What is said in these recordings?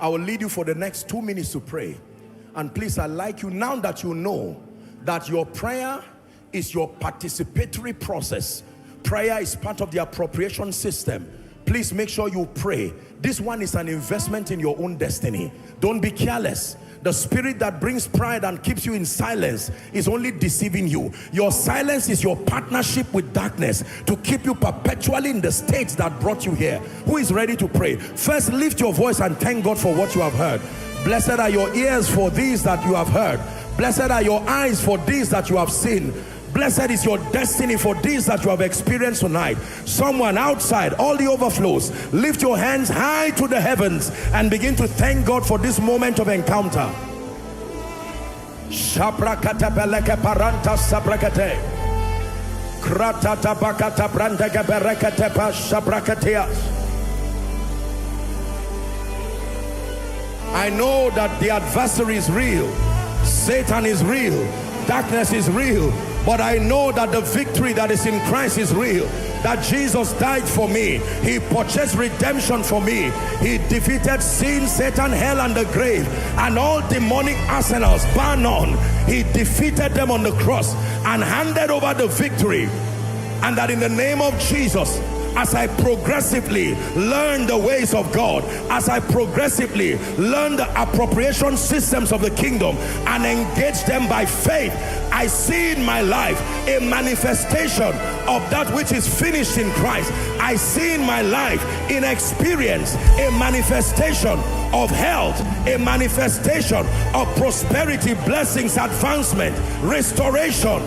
I will lead you for the next 2 minutes to pray. And please, I'd like you, now that you know that your prayer is your participatory process, prayer is part of the appropriation system, please make sure you pray. This one is an investment in your own destiny. Don't be careless. The spirit that brings pride and keeps you in silence is only deceiving you. Your silence is your partnership with darkness to keep you perpetually in the state that brought you here. Who is ready to pray? First, lift your voice and thank God for what you have heard. Blessed are your ears for these that you have heard. Blessed are your eyes for these that you have seen. Blessed is your destiny for this that you have experienced tonight. Someone outside, all the overflows, lift your hands high to the heavens and begin to thank God for this moment of encounter. I know that the adversary is real, Satan is real, darkness is real, but I know that the victory that is in Christ is real. That Jesus died for me. He purchased redemption for me. He defeated sin, Satan, hell, and the grave, and all demonic arsenals, bar none. He defeated them on the cross and handed over the victory. And that in the name of Jesus, as I progressively learn the ways of God, as I progressively learn the appropriation systems of the kingdom and engage them by faith, I see in my life a manifestation of that which is finished in Christ. I see in my life, in experience, a manifestation of health, a manifestation of prosperity, blessings, advancement, restoration.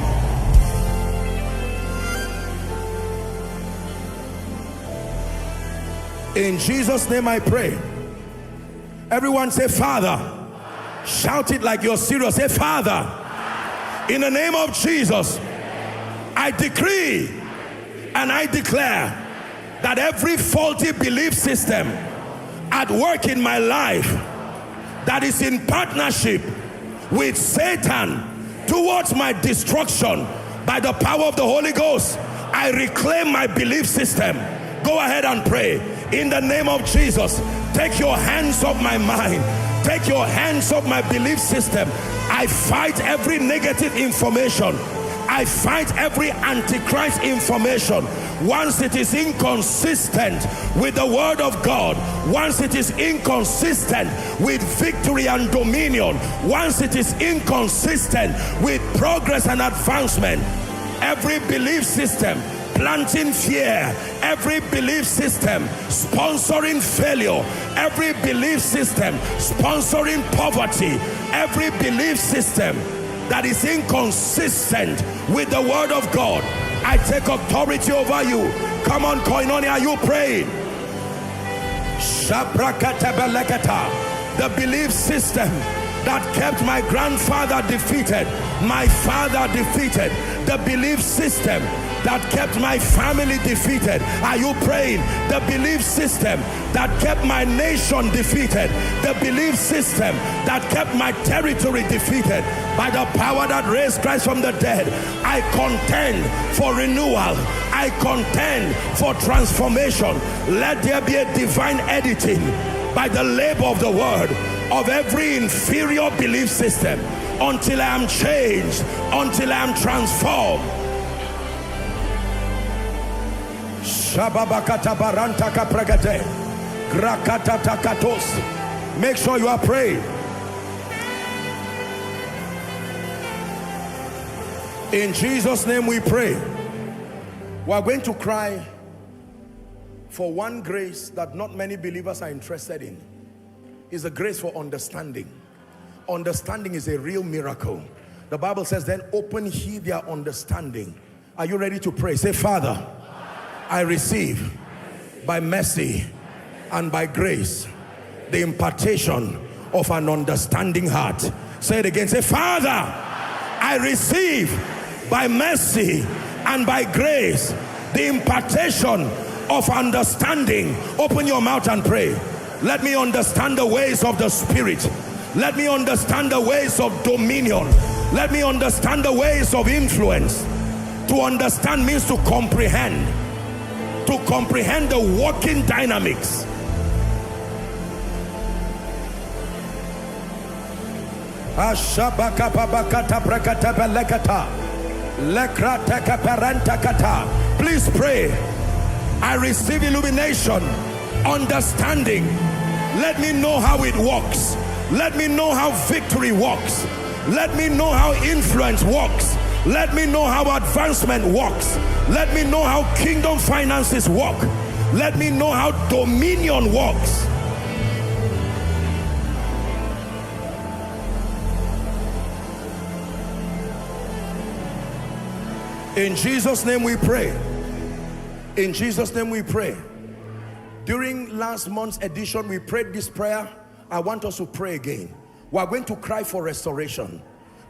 In Jesus' name I pray. Everyone say, Father. Shout it like you're serious. Say, Father. In the name of Jesus, I decree and I declare that every faulty belief system at work in my life that is in partnership with Satan towards my destruction, by the power of the Holy Ghost, I reclaim my belief system. Go ahead and pray. In the name of Jesus, take your hands off my mind. Take your hands off my belief system. I fight every negative information. I fight every antichrist information. Once it is inconsistent with the word of God, once it is inconsistent with victory and dominion, once it is inconsistent with progress and advancement, every belief system planting fear, every belief system sponsoring failure, every belief system sponsoring poverty, every belief system that is inconsistent with the word of God, I take authority over you. Come on, Koinonia, are you praying? The belief system that kept my grandfather defeated, my father defeated, the belief system that kept my family defeated. Are you praying? The belief system that kept my nation defeated, the belief system that kept my territory defeated, by the power that raised Christ from the dead, I contend for renewal. I contend for transformation. Let there be a divine editing by the labor of the word of every inferior belief system until I am changed, until I am transformed. Make sure you are praying. In Jesus' name we pray. We are going to cry for one grace that not many believers are interested in. Is the grace for understanding. Understanding is a real miracle. The Bible says, then open ye their understanding. Are you ready to pray? Say, Father, I receive by mercy and by grace the impartation of an understanding heart. Say it again. Say, Father, I receive by mercy and by grace the impartation of understanding. Open your mouth and pray. Let me understand the ways of the Spirit. Let me understand the ways of dominion. Let me understand the ways of influence. To understand means to comprehend. To comprehend the working dynamics. Please pray. I receive illumination, understanding. Let me know how it works. Let me know how victory works. Let me know how influence works. Let me know how advancement works. Let me know how kingdom finances work. Let me know how dominion works. In Jesus' name we pray. In Jesus' name we pray. During last month's edition, we prayed this prayer. I want us to pray again. We are going to cry for restoration.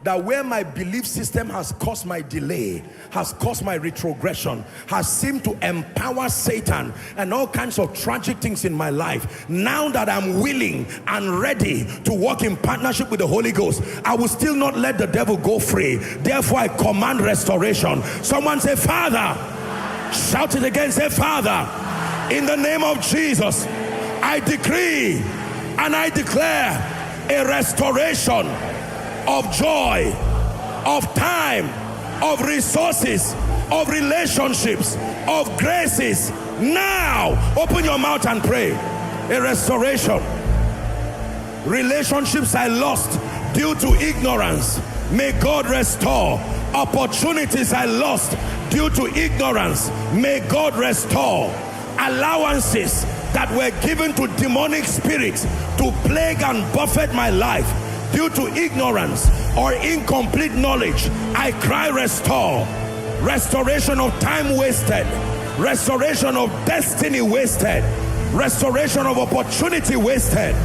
That where my belief system has caused my delay, has caused my retrogression, has seemed to empower Satan and all kinds of tragic things in my life, now that I'm willing and ready to walk in partnership with the Holy Ghost, I will still not let the devil go free. Therefore I command restoration. Someone say, Father. Shout it again. Say, Father, in the name of Jesus, I decree and I declare a restoration of joy, of time, of resources, of relationships, of graces. Now, open your mouth and pray. A restoration. Relationships I lost due to ignorance, may God restore. Opportunities I lost due to ignorance, may God restore. Allowances that were given to demonic spirits to plague and buffet my life due to ignorance or incomplete knowledge, I cry restore. Restoration of time wasted, restoration of destiny wasted, restoration of opportunity wasted.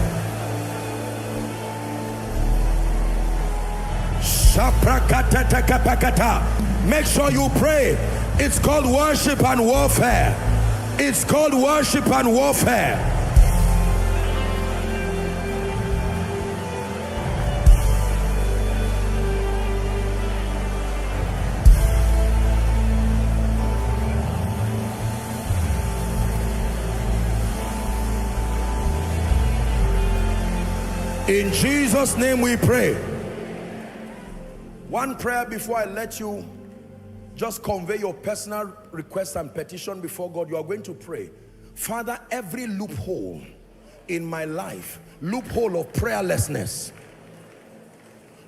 Make sure you pray. It's called worship and warfare. It's called worship and warfare. In Jesus' name we pray. One prayer before I let you just convey your personal request and petition before God. You are going to pray. Father, every loophole in my life, loophole of prayerlessness,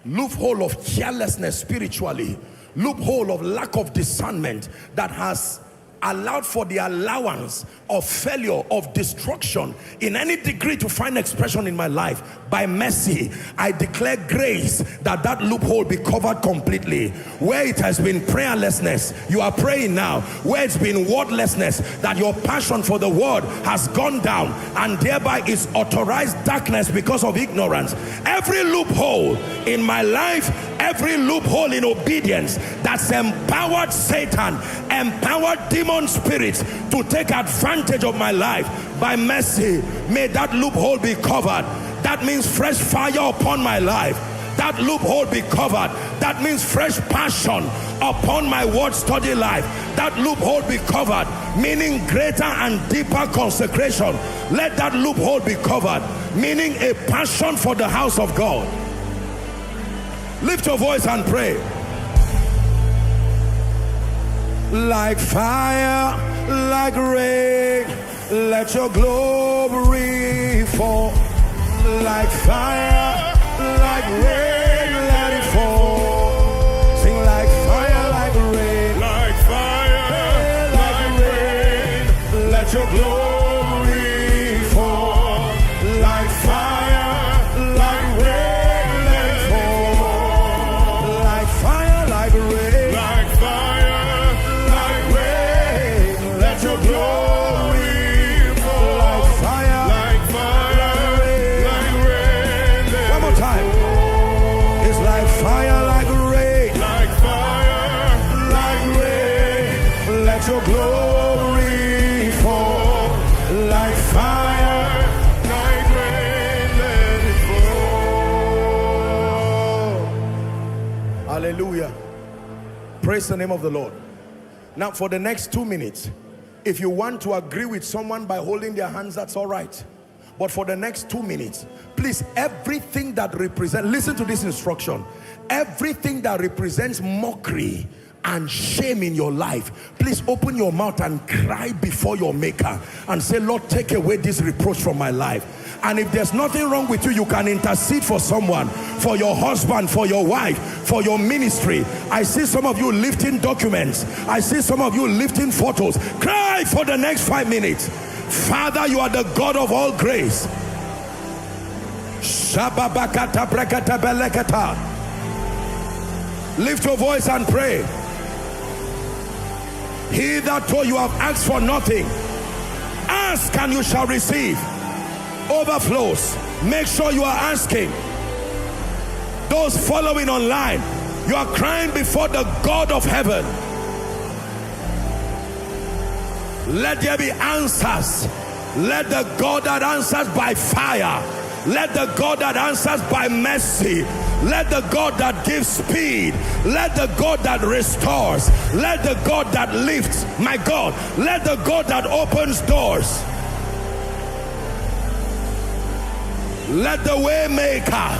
loophole of carelessness spiritually, loophole of lack of discernment that has allowed for the allowance of failure, of destruction in any degree to find expression in my life, by mercy I declare grace that that loophole be covered completely. Where it has been prayerlessness, you are praying now. Where it's been wordlessness, that your passion for the word has gone down and thereby is authorized darkness because of ignorance. Every loophole in my life, every loophole in obedience that's empowered Satan, empowered demon spirits to take advantage of my life, by mercy may that loophole be covered. That means fresh fire upon my life. That loophole be covered. That means fresh passion upon my word study life. That loophole be covered, meaning greater and deeper consecration. Let that loophole be covered, meaning a passion for the house of God. Lift your voice and pray. Like fire, like rain, let your glory fall. Like fire, like rain, let it fall. Sing like fire, like rain. Like fire, like rain, let your glory fall. Like fire, like rain, let it fall. Like fire, like rain. Like fire, like rain, let your glory fall. Like fire, like fire, like rain. One more time. It's like fire, like rain. Like fire, like rain, let your glory fall. Like fire, like rain, let it fall. Hallelujah. Praise the name of the Lord. Now for the next 2 minutes, if you want to agree with someone by holding their hands, that's all right. But for the next 2 minutes, please, everything that represents, listen to this instruction, everything that represents mockery and shame in your life, please open your mouth and cry before your maker and say, Lord, take away this reproach from my life. And if there's nothing wrong with you, you can intercede for someone, for your husband, for your wife, for your ministry. I see some of you lifting documents. I see some of you lifting photos. Cry for the next 5 minutes. Father, you are the God of all grace. Lift your voice and pray. Hitherto you have asked for nothing. Ask and you shall receive. Overflows. Make sure you are asking. Those following online, you are crying before the God of heaven. Let there be answers. Let the God that answers by fire, let the God that answers by mercy, let the God that gives speed, let the God that restores, let the God that lifts, my God, let the God that opens doors, let the way maker,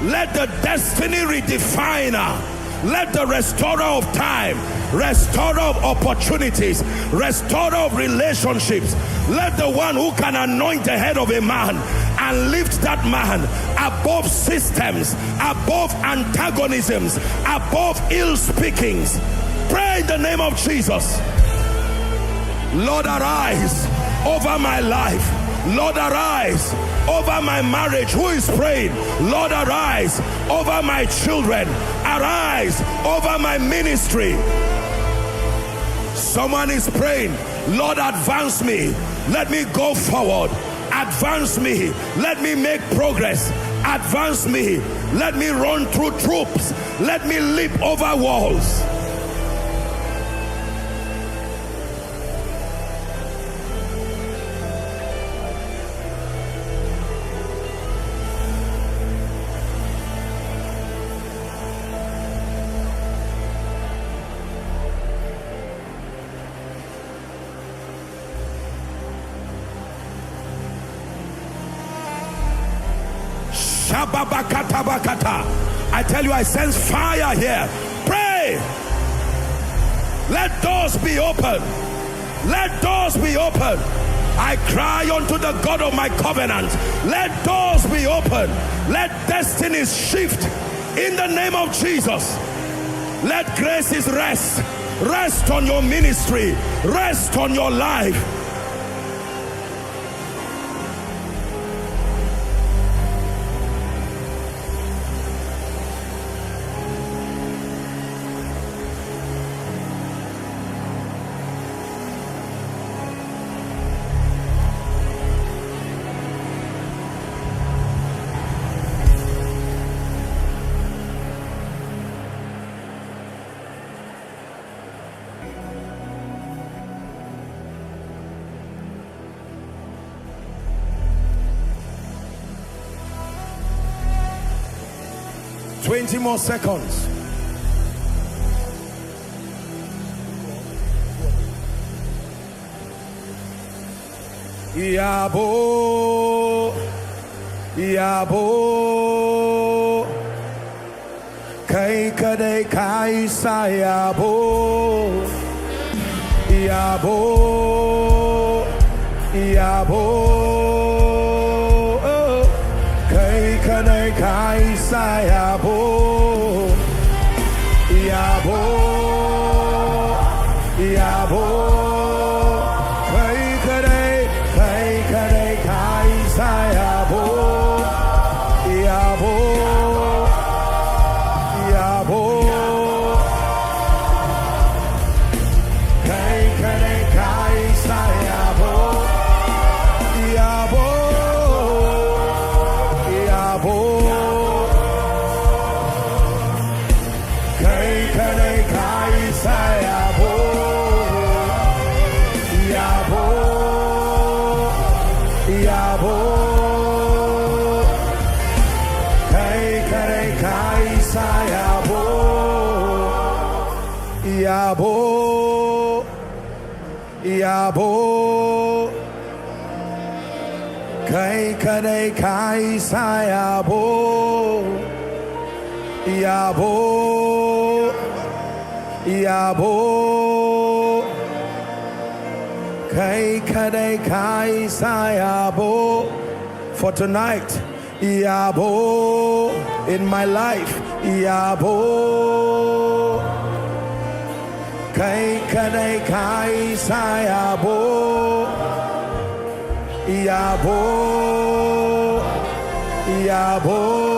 let the destiny redefiner, let the restorer of time, restorer of opportunities, restorer of relationships, let the one who can anoint the head of a man and lift that man above systems, above antagonisms, above ill speakings. Pray in the name of Jesus. Lord, arise over my life. Lord, arise over my marriage. Who is praying? Lord, arise over my children. Arise over my ministry. Someone is praying, Lord, advance me. Let me go forward. Advance me. Let me make progress. Advance me. Let me run through troops. Let me leap over walls. I tell you, I sense fire here. Pray. Let doors be open. Let doors be open. I cry unto the God of my covenant. Let doors be open. Let destinies shift in the name of Jesus. Let graces rest. Rest on your ministry. Rest on your life. Twenty more seconds. Yabo, yabo, kai kadai kai sa yabo, yabo, yabo, kai kadai kai sa yabo. Yabo, yabo, kai kadai kai sa yabo, yabo, yabo, kai kadai kai sa yabo, yabo, yabo. Yabo, yabo, Kai kadai kai sayabo. Yabo. Yabo. Kai kadai kai sayabo. For tonight, Yabo. In my life, Yabo. Kai kadai kai sayabo. Yabo. Yabo.